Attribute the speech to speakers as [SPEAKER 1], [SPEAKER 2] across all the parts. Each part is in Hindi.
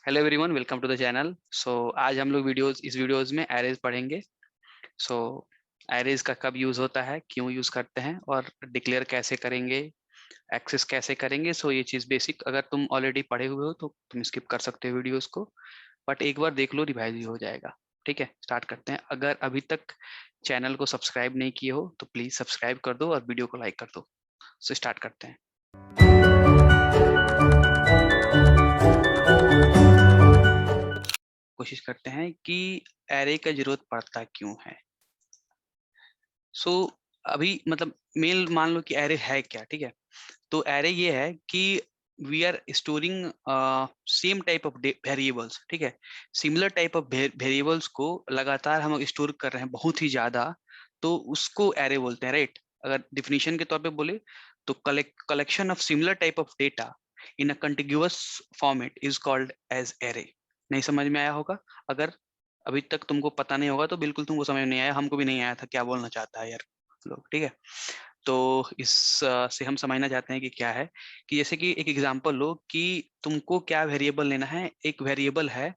[SPEAKER 1] Hello everyone, welcome to the channel. आज हम लोग इस वीडियोस में एरेज पढ़ेंगे। सो एरेज का कब यूज होता है, क्यों यूज करते हैं और डिक्लेयर कैसे करेंगे, एक्सेस कैसे करेंगे। ये चीज बेसिक अगर तुम ऑलरेडी पढ़े हुए हो तो तुम स्किप कर सकते हो वीडियोस को, बट एक बार देख लो, रिवाइज भी हो जाएगा। ठीक है, स्टार्ट करते हैं। अगर अभी तक चैनल को सब्सक्राइब नहीं किए हो तो प्लीज सब्सक्राइब कर दो और वीडियो को लाइक कर दो। स्टार्ट करते हैं। कोशिश करते हैं कि एरे का जरूरत पड़ता क्यों है। सो अभी मतलब मेल मान लो कि एरे है क्या। ठीक है, तो एरे ये है कि we are storing same type of variables. ठीक है, सिमिलर टाइप ऑफ वेरिएबल्स को लगातार हम स्टोर कर रहे हैं बहुत ही ज्यादा, तो उसको एरे बोलते हैं, राइट। अगर डिफिनीशन के तौर पे बोले तो collection of similar type of data in a contiguous format is called as array. नहीं समझ में आया होगा? अगर अभी तक तुमको पता नहीं होगा तो बिल्कुल तुमको समझ में नहीं आया, हमको भी नहीं आया था क्या बोलना चाहता है यार लोग। ठीक है, तो इस से हम समझना चाहते हैं कि क्या है, कि जैसे कि एक एग्जांपल लो कि तुमको क्या वेरिएबल लेना है। एक वेरिएबल है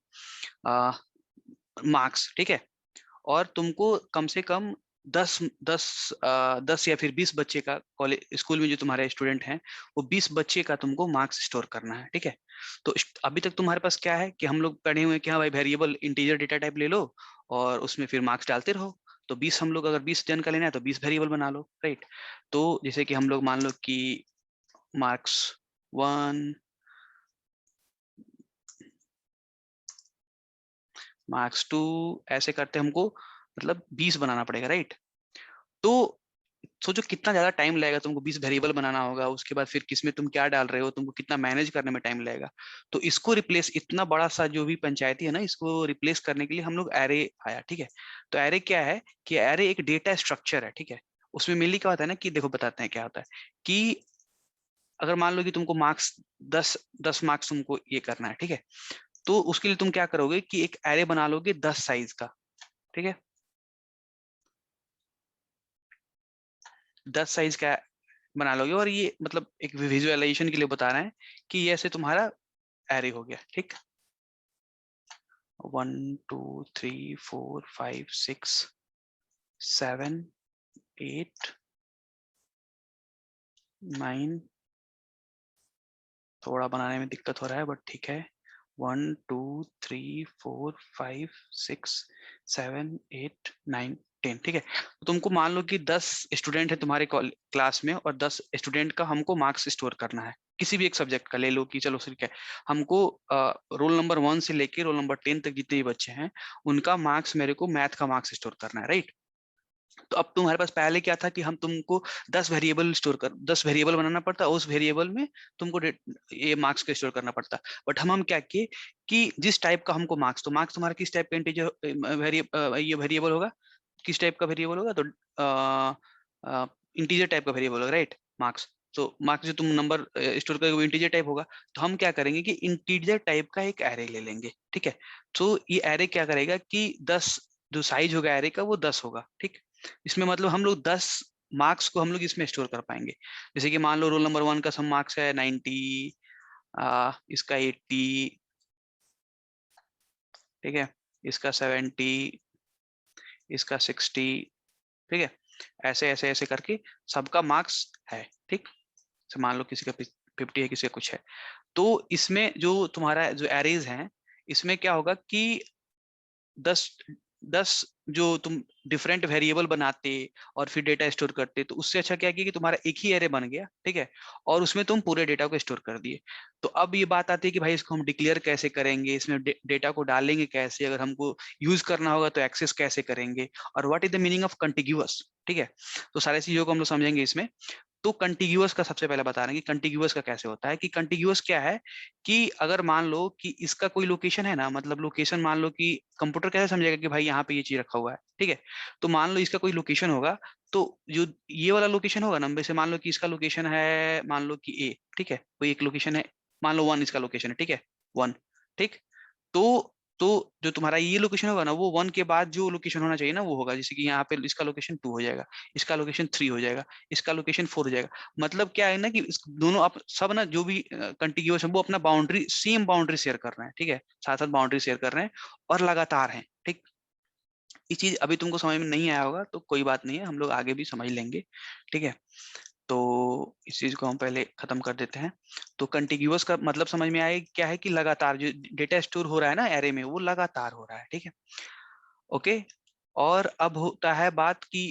[SPEAKER 1] मार्क्स। ठीक है, और तुमको कम से कम 10 या फिर 20 बच्चे का, कॉलेज स्कूल में जो तुम्हारे स्टूडेंट हैं वो 20 बच्चे का तुमको मार्क्स स्टोर करना है। ठीक है, तो अभी तक तुम्हारे पास क्या है कि हम लोग पढ़े हुए हैं कि हाँ भाई वेरिएबल इंटीजर डेटा टाइप ले लो और उसमें फिर मार्क्स डालते रहो। तो 20 हम लोग अगर 20 जन का लेना है तो 20 वेरिएबल बना लो, राइट। तो जैसे कि हम लोग मान लो कि मार्क्स 1, मार्क्स 2, ऐसे करते हमको मतलब 20 बनाना पड़ेगा, राइट। तो सोचो कितना ज्यादा टाइम लगेगा तुमको, 20 वेरिएबल बनाना होगा, उसके बाद फिर किसमें तुम क्या डाल रहे हो, तुमको कितना मैनेज करने में टाइम लगेगा। तो इसको रिप्लेस, इतना बड़ा सा जो भी पंचायती है ना, इसको रिप्लेस करने के लिए हम लोग एरे आया। ठीक है, तो एरे क्या है कि एरे एक डेटा स्ट्रक्चर है। ठीक है, उसमें मेनली क्या होता है ना कि देखो बताते हैं क्या होता है कि अगर मान लो कि तुमको मार्क्स 10 10 मार्क्स तुमको ये करना है। ठीक है, तो उसके लिए तुम क्या करोगे कि एक एरे बना लोगे 10 साइज का। ठीक है, 10 साइज का बना लोगे, और ये मतलब एक विजुअलाइजेशन के लिए बता रहे हैं कि ये ऐसे तुम्हारा एरे हो गया। ठीक, 1 2 3 4 5 6 7 8 9। थोड़ा बनाने में दिक्कत हो रहा है बट ठीक है। 1 2 3 4 5 6 7 8 9 10। ठीक है, तो तुमको मान लो कि 10 स्टूडेंट है तुम्हारे क्लास में और 10 स्टूडेंट का हमको मार्क्स स्टोर करना है। किसी भी एक सब्जेक्ट का ले लो कि चलो ठीक है, हमको रोल नंबर 1 से लेके रोल नंबर 10 तक जितने भी बच्चे हैं उनका मार्क्स, मेरे को मैथ का मार्क्स स्टोर करना है, राइट। तो अब तुम्हारे पास पहले क्या था कि हम तुमको 10 वेरिएबल बनाना पड़ता, उस वेरिएबल में तुमको ये मार्क्स को स्टोर करना पड़ता। बट हम क्या किए कि जिस टाइप का हमको मार्क्स, तो मार्क्स तुम्हारा किस टाइप का इंटीजर ये वेरिएबल होगा, किस टाइप का वेरिएबल होगा, तो इंटीजर टाइप का वेरिएबल होगा, राइट। मार्क्स, तो मार्क्स जो तुम नंबर स्टोर करोगे वो इंटीजर टाइप होगा। तो हम क्या करेंगे कि इंटीजर टाइप का एक एरे ले लेंगे। ठीक है, तो ये एरे क्या करेगा कि 10, जो साइज होगा एरे का वो 10 होगा। ठीक, इसमें मतलब हम लोग 10 मार्क्स को हम लोग इसमें स्टोर कर पाएंगे। जैसे कि मान लो रोल नंबर 1 का सम मार्क्स है 90, इसका 80, ठीक है, इसका 70, इसका 60। ठीक है, ऐसे ऐसे ऐसे करके सबका मार्क्स है। ठीक, तो मान लो किसी का 50 है, किसी का कुछ है। तो इसमें जो तुम्हारा जो एरेज है, इसमें क्या होगा कि 10 10 जो तुम डिफरेंट वेरिएबल बनाते और फिर डेटा स्टोर करते, तो उससे अच्छा क्या किया कि तुम्हारा एक ही एरे बन गया। ठीक है, और उसमें तुम पूरे डेटा को स्टोर कर दिए। तो अब ये बात आती है कि भाई इसको हम डिक्लेयर कैसे करेंगे, इसमें डेटा को डालेंगे कैसे, अगर हमको यूज करना होगा तो एक्सेस कैसे करेंगे, और what is the meaning of contiguous. ठीक है, तो सारी चीजों को हम लोग समझेंगे इसमें। तो कंटिग्यूअस का सबसे पहले बता रहे हैं कि कंटिग्यूअस का कैसे होता है। कि कंटिग्यूअस क्या है कि अगर मान लो कि इसका कोई लोकेशन है ना, मतलब लोकेशन मान लो कि कंप्यूटर कैसे समझेगा कि भाई यहाँ पे ये चीज रखा हुआ है। ठीक है, तो मान लो इसका कोई लोकेशन होगा, तो जो ये वाला लोकेशन होगा ना, वैसे मान लो कि इसका लोकेशन है, मान लो कि ए। ठीक है, कोई एक लोकेशन है, मान लो 1 इसका लोकेशन है। ठीक है, 1। ठीक, तो तो जो तुम्हारा ये लोकेशन होगा ना, वो 1 के बाद जो लोकेशन होना चाहिए ना वो होगा। जैसे कि यहाँ पे इसका लोकेशन 2 हो जाएगा, इसका लोकेशन 3 हो जाएगा, इसका लोकेशन 4 हो जाएगा। मतलब क्या है ना कि दोनों आप सब ना जो भी कंटिग्यूअस है वो अपना बाउंड्री, सेम बाउंड्री शेयर कर रहे हैं, ठीक है, साथ साथ बाउंड्री शेयर कर रहे हैं और लगातार हैं, ठीक। ये चीज अभी तुमको समझ में नहीं आया होगा तो कोई बात नहीं है, हम लोग आगे भी समझ लेंगे, ठीक है। तो इस चीज को हम पहले खत्म कर देते हैं। तो कंटिग्यूअस का मतलब समझ में आया क्या है, कि लगातार जो डेटा स्टोर हो रहा है ना एरे में, वो लगातार हो रहा है, ठीक है। ओके। और अब होता है बात कि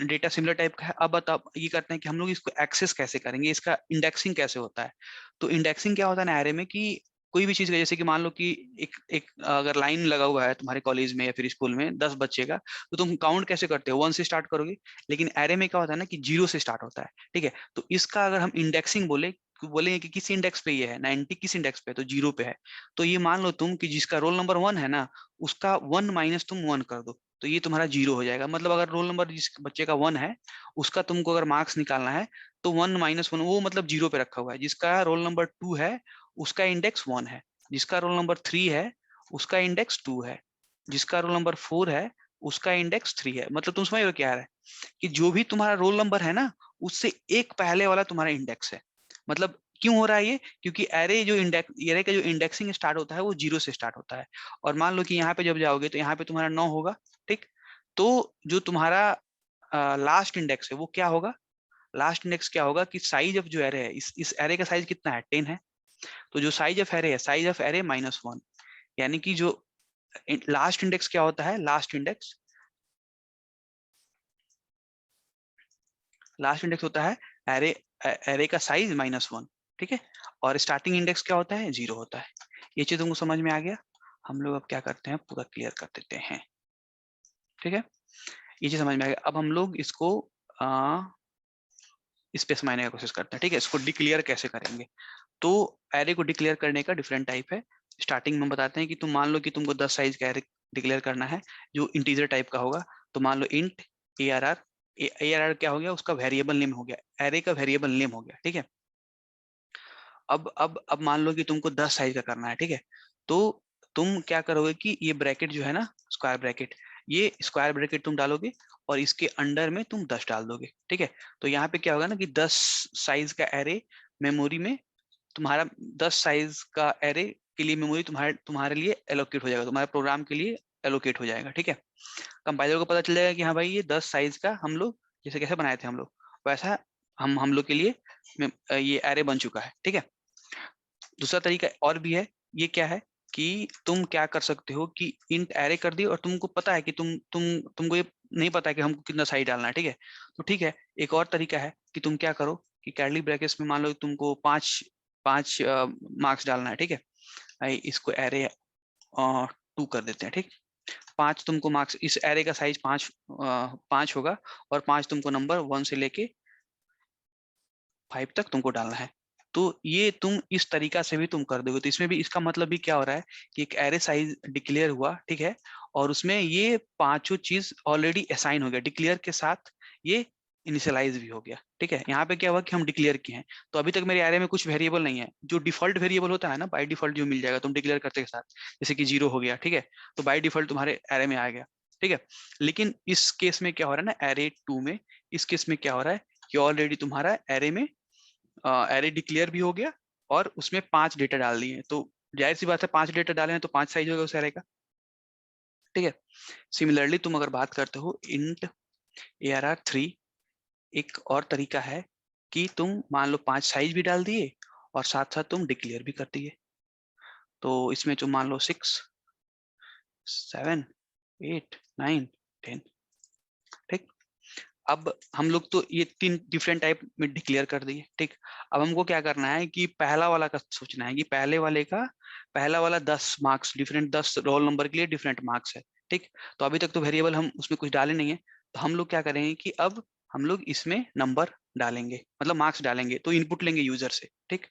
[SPEAKER 1] डेटा सिमिलर टाइप का है। अब ये करते हैं कि हम लोग इसको एक्सेस कैसे करेंगे, इसका इंडेक्सिंग कैसे होता है। तो इंडेक्सिंग क्या होता है ना एरे में, कि कोई भी चीज का, जैसे कि मान लो कि एक एक अगर लाइन लगा हुआ है तुम्हारे कॉलेज में या फिर स्कूल में 10 बच्चे का, तो तुम काउंट कैसे करते हो, 1 से स्टार्ट करोगे। लेकिन एरे में क्या होता है ना कि 0 से स्टार्ट होता है, ठीक है। तो इसका अगर हम इंडेक्सिंग बोलेंगे कि किस इंडेक्स पे ये है, 90 किस इंडेक्स पे है, तो 0 पे है। तो ये मान लो तुम कि जिसका रोल नंबर 1 है ना, उसका 1 माइनस तुम 1 कर दो, तो ये तुम्हारा 0 हो जाएगा। मतलब अगर रोल नंबर जिस बच्चे का 1 है, उसका तुमको अगर मार्क्स निकालना है, तो 1 माइनस 1 वो मतलब 0 पे रखा हुआ है। जिसका रोल नंबर 2 है, उसका इंडेक्स 1 है। जिसका रोल नंबर 3 है, उसका इंडेक्स 2 है। जिसका रोल नंबर 4 है, उसका इंडेक्स 3 है। मतलब तुम समझ रहे हो क्या है, कि जो भी तुम्हारा रोल नंबर है ना, उससे एक पहले वाला तुम्हारा इंडेक्स है। मतलब क्यों हो रहा है ये, क्योंकि एरे का जो इंडेक्सिंग स्टार्ट होता है वो 0 से स्टार्ट होता है। और मान लो कि यहाँ पे जब जाओगे तो यहाँ पे तुम्हारा 9 होगा, ठीक। तो जो तुम्हारा लास्ट इंडेक्स है वो क्या होगा, लास्ट इंडेक्स क्या होगा कि साइज ऑफ जो एरे है, इस एरे का साइज कितना है, 10 है। तो जो साइज ऑफ एरे है, साइज ऑफ एरे -1, यानी कि जो लास्ट इंडेक्स क्या होता है, लास्ट इंडेक्स होता है एरे, एरे का साइज -1, ठीक है। और स्टार्टिंग इंडेक्स क्या होता है, 0 होता है। ये चीज तुमको समझ में आ गया। हम लोग अब क्या करते हैं, पूरा क्लियर कर देते हैं, ठीक है। ये चीज समझ में आ गया। अब हम लोग इसको स्पेस मायने का कोशिश करते हैं, ठीक है। इसको डिक्लेयर कैसे करेंगे। तो एरे को डिक्लेयर करने का डिफरेंट टाइप है। स्टार्टिंग में बताते हैं कि तुम मान लो कि तुमको 10 साइज का एरे डिक्लेयर करना है, जो इंटीजर टाइप का होगा। तो मान लो इंट ARR, ARR क्या हो गया, उसका वेरिएबल नेम हो गया, एरे का वेरिएबल नेम हो गया, ठीक है। अब मान लो कि तुमको 10 साइज का करना है, ठीक है। तो तुम क्या करोगे कि ये ब्रैकेट जो है ना, स्क्वायर ब्रैकेट, ये स्क्वायर ब्रैकेट तुम डालोगे और इसके अंडर में तुम 10 डाल दोगे, ठीक है। तो यहाँ पे क्या होगा ना कि 10 साइज का एरे मेमोरी में, तुम्हारा 10 साइज का एरे के लिए मेमोरी तुम्हारे तुम्हारे लिए एलोकेट हो जाएगा, तुम्हारे प्रोग्राम के लिए एलोकेट हो जाएगा, ठीक है। कंपाइलर को पता चल जाएगा कि हाँ भाई ये 10 साइज का हम लोग जैसे कैसे बनाए थे हम लोग, वैसा हम लोग के लिए ये एरे बन चुका है, ठीक है। दूसरा तरीका और भी है। ये क्या है कि तुम क्या कर सकते हो कि इंट एरे कर दी, और तुमको पता है कि तुमको ये नहीं पता है कि हमको कितना साइज डालना है, ठीक है। तो ठीक है, एक और तरीका है कि तुम क्या करो कि कर्ली ब्रैकेट्स में मान लो तुमको 5 5 मार्क्स डालना है, ठीक है। इसको एरे 2 कर देते हैं, ठीक। 5 तुमको मार्क्स, इस एरे का साइज 5 होगा, और 5 तुमको नंबर 1 से लेके 5 तक तुमको डालना है। तो ये तुम इस तरीका से भी तुम कर दोगे। तो इसमें भी इसका मतलब भी क्या हो रहा है कि एक एरे साइज डिक्लेयर हुआ, ठीक है। और उसमें ये पांचों चीज ऑलरेडी असाइन हो गया, डिक्लेयर के साथ ये इनिशियलाइज भी हो गया, ठीक है। यहाँ पे क्या हुआ कि हम डिक्लेयर किए हैं, तो अभी तक मेरे एरे में कुछ वेरिएबल नहीं है। जो डिफॉल्ट वेरिएबल होता है ना, बाय डिफॉल्ट जो मिल जाएगा तुम डिक्लेयर करते के साथ, जैसे कि 0 हो गया, ठीक है। तो बाय डिफॉल्ट तुम्हारे एरे में आ गया, ठीक है। लेकिन इस केस में क्या हो रहा है ना, एरे 2 में, इस केस में क्या हो रहा है कि ऑलरेडी तुम्हारा एरे में एरे डिक्लेयर भी हो गया, और उसमें 5 डेटा डाल दिए। तो जाहिर सी बात है 5 डेटा डाले हैं तो 5 साइज होगा उस एरे का, ठीक है। सिमिलरली तुम अगर बात करते हो इंट ARR3, एक और तरीका है कि तुम मान लो 5 साइज भी डाल दिए और साथ साथ तुम डिक्लेयर भी कर दिए। तो इसमें तुम मान लो 6 7 8 9 10, ठीक। अब हम लोग तो ये 3 डिफरेंट टाइप में डिक्लेयर कर दिए, ठीक। अब हमको क्या करना है कि पहला वाला का सोचना है कि पहला वाला 10 मार्क्स डिफरेंट, 10 रोल नंबर के लिए डिफरेंट मार्क्स है, ठीक। तो अभी तक तो वेरिएबल हम उसमें कुछ डाले नहीं है। तो हम लोग क्या करेंगे कि अब हम लोग इसमें नंबर डालेंगे, मतलब मार्क्स डालेंगे, तो इनपुट लेंगे यूजर से, ठीक।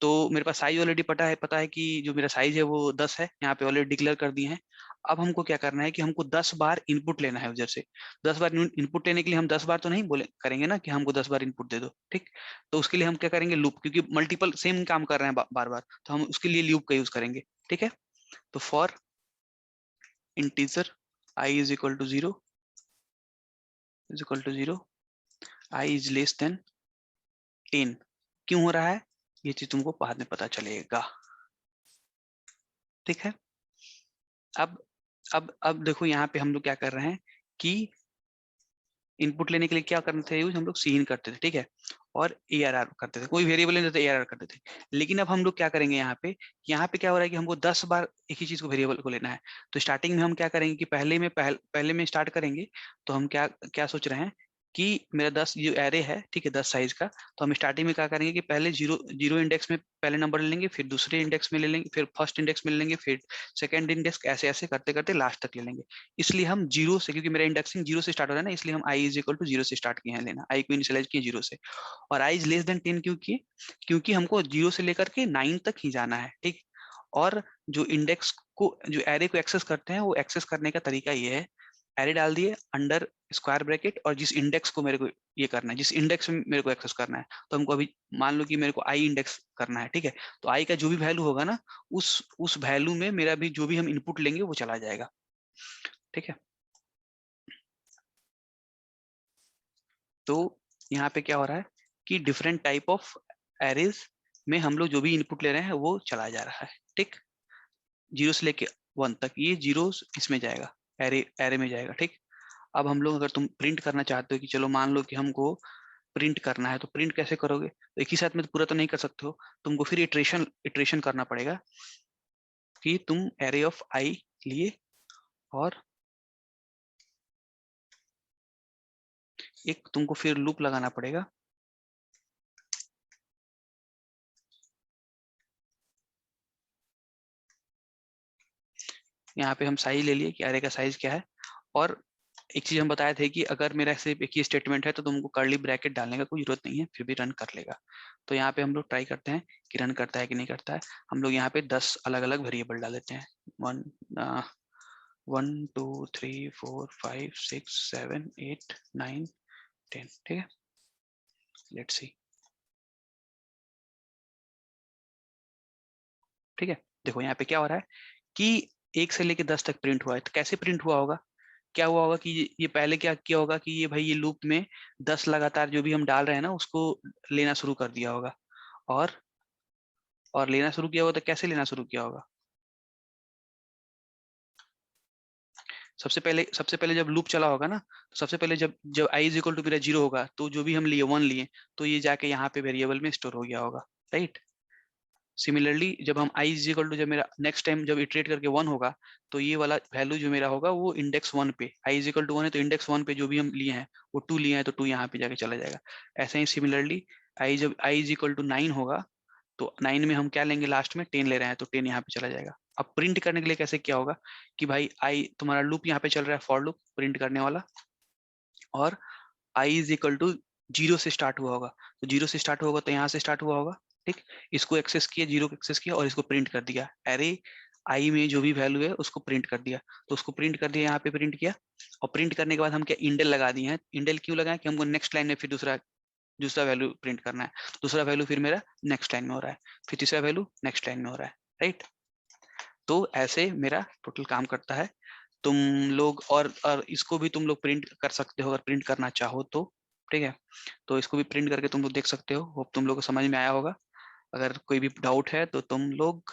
[SPEAKER 1] तो मेरे पास साइज ऑलरेडी पता है कि जो मेरा साइज है वो 10 है, यहाँ पे ऑलरेडी डिक्लेयर कर दिए हैं। अब हमको क्या करना है कि हमको 10 बार इनपुट लेना है यूजर से। 10 बार इनपुट लेने के लिए हम 10 बार तो नहीं बोले करेंगे ना कि हमको 10 बार इनपुट दे दो, ठीक। तो उसके लिए हम क्या करेंगे, लूप, क्योंकि मल्टीपल सेम काम कर रहे हैं बार बार, तो हम उसके लिए लूप का यूज करेंगे, ठीक है। तो for integer I is equal to 0 is equal to 0, I is less than 10। क्यों हो रहा है ये चीज तुमको बाद में पता चलेगा, ठीक है। अब देखो यहाँ पे हम लोग क्या कर रहे हैं कि इनपुट लेने के लिए क्या करते थे यूज, हम लोग सीन करते थे, ठीक है, और ARR करते थे, कोई वेरिएबल नहीं देते ARR करते थे। लेकिन अब हम लोग क्या करेंगे यहाँ पे क्या हो रहा है कि हमको 10 बार एक ही चीज को वेरिएबल को लेना है। तो स्टार्टिंग में हम क्या करेंगे कि पहले में स्टार्ट करेंगे। तो हम क्या क्या सोच रहे हैं कि मेरा 10 जो एरे है, ठीक है, 10 साइज का। तो हम स्टार्टिंग में क्या करेंगे कि पहले जीरो जीरो इंडेक्स में पहले नंबर ले लेंगे, फिर दूसरे इंडेक्स में ले लेंगे, फिर फर्स्ट इंडेक्स में ले लेंगे, फिर सेकंड इंडेक्स, ऐसे ऐसे करते करते लास्ट तक ले लेंगे। इसलिए हम जीरो से, क्योंकि मेरा इंडेक्सिंग जीरो से स्टार्ट हो रहा है ना, इसलिए हम I इज इक्वल टू 0 से स्टार्ट किए हैं लेना, I को इनिशियलाइज किए 0 से। और I इज लेस देन 10 क्यों किए, क्योंकि हमको 0 से लेकर के 9 तक ही जाना है, ठीक। और जो इंडेक्स को, जो एरे को एक्सेस करते हैं, वो एक्सेस करने का तरीका ये है, एरे डाल दिए अंडर स्क्वायर ब्रैकेट, और जिस इंडेक्स को मेरे को ये करना है, जिस इंडेक्स में मेरे को एक्सेस करना है, तो हमको अभी मान लो कि मेरे को I इंडेक्स करना है, ठीक है। तो I का जो भी वैल्यू होगा ना, उस वैल्यू में मेरा भी जो भी हम इनपुट लेंगे वो चला जाएगा, ठीक है। तो यहाँ पे क्या हो रहा है कि डिफरेंट टाइप ऑफ एरेज में हम लोग जो भी इनपुट ले रहे हैं वो चला जा रहा है, ठीक। 0 से लेके 1 तक ये जीरो इसमें जाएगा, एरे एरे में जाएगा, ठीक। अब हम लोग, अगर तुम प्रिंट करना चाहते हो कि चलो मान लो कि हमको प्रिंट करना है, तो प्रिंट कैसे करोगे, तो एक ही साथ में तो पूरा तो नहीं कर सकते हो, तुमको फिर इटरेशन इटरेशन करना पड़ेगा कि तुम एरे ऑफ I लिए, और एक तुमको फिर लूप लगाना पड़ेगा। यहाँ पे हम साइज ले लिए कि एरे का साइज क्या है। और एक चीज हम बताए थे कि अगर मेरा सिर्फ एक ही स्टेटमेंट है तो तुमको कर्ली ब्रैकेट डालने का कोई जरूरत नहीं है, फिर भी रन कर लेगा। तो यहाँ पे हम लोग ट्राई करते हैं कि रन करता है कि नहीं करता है। हम लोग यहाँ पे 10 अलग अलग वेरिएबल डाल देते हैं, 1 2 3 4 5 6 7 8 9 10, ठीक है। लेट्स सी, ठीक है। देखो यहाँ पे क्या हो रहा है कि 1 से लेके 10 तक प्रिंट हुआ है। तो कैसे प्रिंट हुआ होगा, क्या हुआ होगा कि ये पहले क्या किया होगा कि ये भाई ये लूप में 10 लगातार जो भी हम डाल रहे हैं ना उसको लेना शुरू कर दिया होगा। और लेना शुरू किया होगा तो कैसे लेना शुरू किया होगा, सबसे पहले जब लूप चला होगा ना, तो सबसे पहले जब जब I इज इक्वल टू मेरा 0 होगा, तो जो भी हम लिए 1 लिए, तो ये जाके यहाँ पे वेरिएबल में स्टोर हो गया होगा, राइट। सिमिलरली जब हम I इज इक्वल टू, जब मेरा नेक्स्ट टाइम जब इटरेट करके 1 होगा, तो ये वाला वैल्यू जो मेरा होगा वो इंडेक्स 1 पे, I इज इक्वल टू 1 है तो इंडेक्स 1 पे जो भी हम लिए हैं वो 2 लिए हैं, तो 2 यहाँ पे जाके चला जाएगा। ऐसे ही सिमिलरली जब I इज इक्वल टू 9 होगा, तो 9 में हम क्या लेंगे, लास्ट में 10 ले रहे हैं, तो 10 यहाँ पे चला जाएगा। अब प्रिंट करने के लिए कैसे क्या होगा कि भाई आई तुम्हारा लूप यहाँ पे चल रहा है, फॉर लूप प्रिंट करने वाला, और I इज इक्वल टू 0 से स्टार्ट हुआ होगा, तो 0 से स्टार्ट होगा तो यहाँ से स्टार्ट हुआ होगा, ठीक। इसको एक्सेस किया, 0 को एक्सेस किया और इसको प्रिंट कर दिया, एरे I में जो भी वैल्यू है उसको प्रिंट कर दिया। तो उसको प्रिंट कर दिया, यहाँ पे प्रिंट किया, और प्रिंट करने के बाद हम क्या इंडेल लगा दिए हैं। इंडेल क्यों लगाए कि हमको नेक्स्ट लाइन में फिर दूसरा दूसरा वैल्यू प्रिंट करना है। दूसरा वैल्यू फिर मेरा नेक्स्ट लाइन में हो रहा है, फिर तीसरा वैल्यू नेक्स्ट लाइन में हो रहा है, राइट। तो ऐसे मेरा टोटल काम करता है। तुम लोग और इसको भी तुम लोग प्रिंट कर सकते हो अगर प्रिंट करना चाहो तो, ठीक है। तो इसको भी प्रिंट करके तुम लोग देख सकते हो, होप तुम लोग को समझ में आया होगा। अगर कोई भी डाउट है तो तुम लोग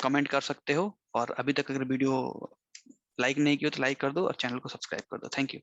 [SPEAKER 1] कमेंट कर सकते हो। और अभी तक अगर वीडियो लाइक नहीं किया तो लाइक कर दो और चैनल को सब्सक्राइब कर दो। Thank you.